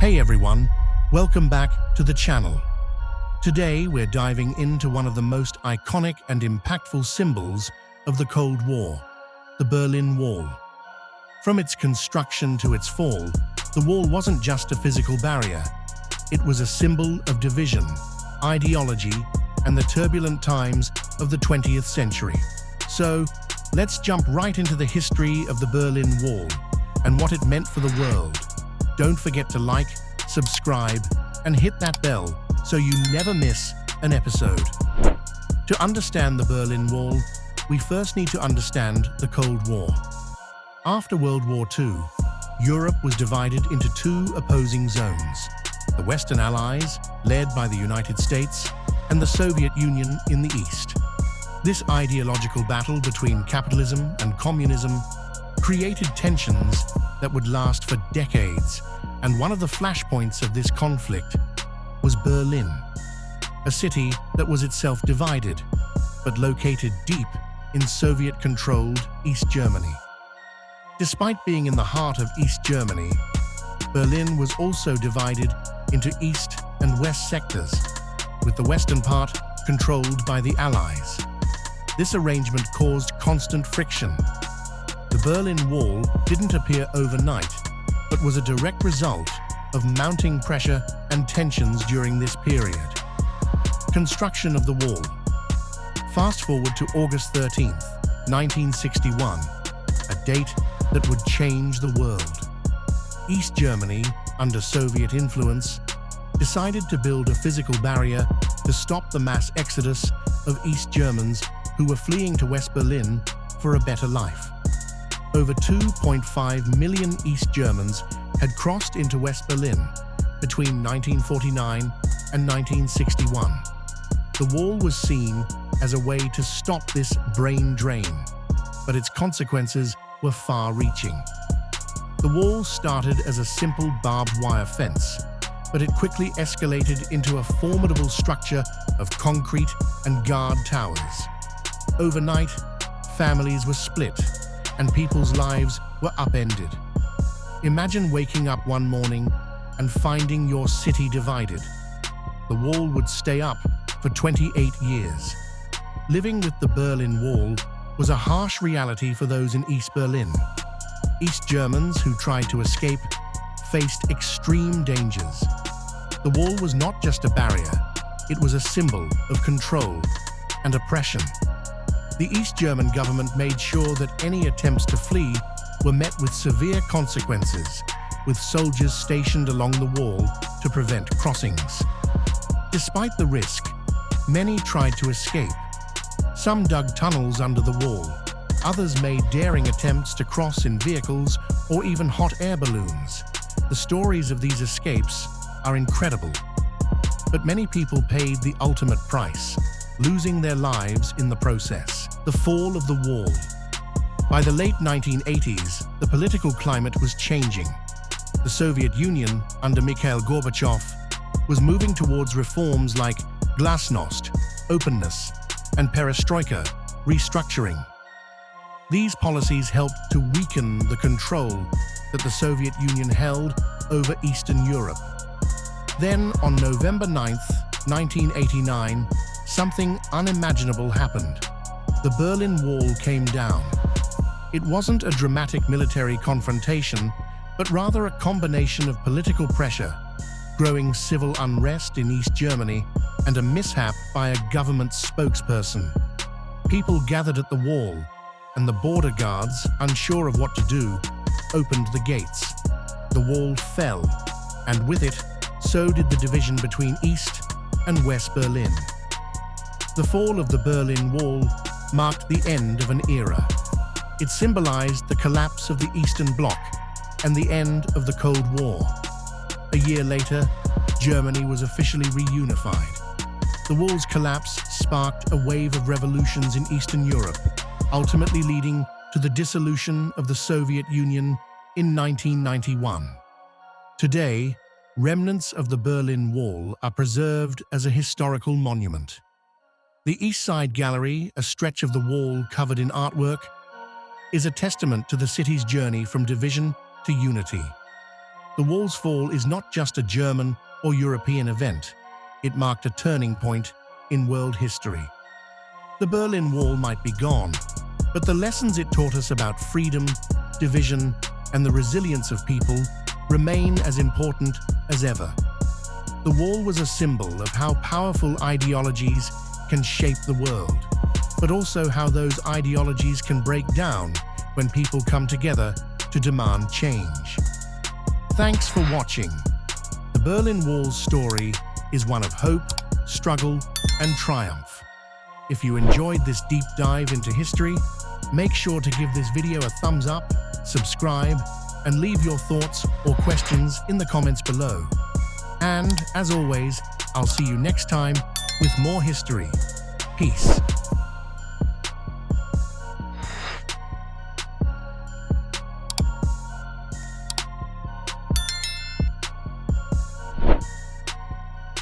Hey everyone, welcome back to the channel. Today we're diving into one of the most iconic and impactful symbols of the Cold War, the Berlin Wall. From its construction to its fall, the wall wasn't just a physical barrier. It was a symbol of division, ideology, and the turbulent times of the 20th century. So, let's jump right into the history of the Berlin Wall and what it meant for the world. Don't forget to like, subscribe, and hit that bell so you never miss an episode. To understand the Berlin Wall, we first need to understand the Cold War. After World War II, Europe was divided into two opposing zones: the Western Allies, led by the United States, and the Soviet Union in the East. This ideological battle between capitalism and communism created tensions that would last for decades, and one of the flashpoints of this conflict was Berlin, a city that was itself divided, but located deep in Soviet-controlled East Germany. Despite being in the heart of East Germany, Berlin was also divided into East and West sectors, with the western part controlled by the Allies. This arrangement caused constant friction. The Berlin Wall didn't appear overnight, but was a direct result of mounting pressure and tensions during this period. Construction of the wall. Fast forward to August 13th, 1961, a date that would change the world. East Germany, under Soviet influence, decided to build a physical barrier to stop the mass exodus of East Germans who were fleeing to West Berlin for a better life. Over 2.5 million East Germans had crossed into West Berlin between 1949 and 1961. The wall was seen as a way to stop this brain drain, but its consequences were far-reaching. The wall started as a simple barbed wire fence, but it quickly escalated into a formidable structure of concrete and guard towers. Overnight, families were split, and people's lives were upended. Imagine waking up one morning and finding your city divided. The wall would stay up for 28 years. Living with the Berlin Wall was a harsh reality for those in East Berlin. East Germans who tried to escape faced extreme dangers. The wall was not just a barrier, it was a symbol of control and oppression. The East German government made sure that any attempts to flee were met with severe consequences, with soldiers stationed along the wall to prevent crossings. Despite the risk, many tried to escape. Some dug tunnels under the wall. Others made daring attempts to cross in vehicles or even hot air balloons. The stories of these escapes are incredible. But many people paid the ultimate price, losing their lives in the process. The fall of the wall. By the late 1980s, the political climate was changing. The Soviet Union, under Mikhail Gorbachev, was moving towards reforms like glasnost, openness, and perestroika, restructuring. These policies helped to weaken the control that the Soviet Union held over Eastern Europe. Then, on November 9th, 1989, something unimaginable happened. The Berlin Wall came down. It wasn't a dramatic military confrontation, but rather a combination of political pressure, growing civil unrest in East Germany, and a mishap by a government spokesperson. People gathered at the wall, and the border guards, unsure of what to do, opened the gates. The wall fell, and with it, so did the division between East and West Berlin. The fall of the Berlin Wall marked the end of an era. It symbolized the collapse of the Eastern Bloc and the end of the Cold War. A year later, Germany was officially reunified. The wall's collapse sparked a wave of revolutions in Eastern Europe, ultimately leading to the dissolution of the Soviet Union in 1991. Today, remnants of the Berlin Wall are preserved as a historical monument. The East Side Gallery, a stretch of the wall covered in artwork, is a testament to the city's journey from division to unity. The Wall's fall is not just a German or European event. It marked a turning point in world history. The Berlin Wall might be gone, but the lessons it taught us about freedom, division, and the resilience of people remain as important as ever. The Wall was a symbol of how powerful ideologies can shape the world, but also how those ideologies can break down when people come together to demand change. Thanks for watching. The Berlin Wall's story is one of hope, struggle, and triumph. If you enjoyed this deep dive into history, make sure to give this video a thumbs up, subscribe, and leave your thoughts or questions in the comments below. And, as always, I'll see you next time with more history. Peace.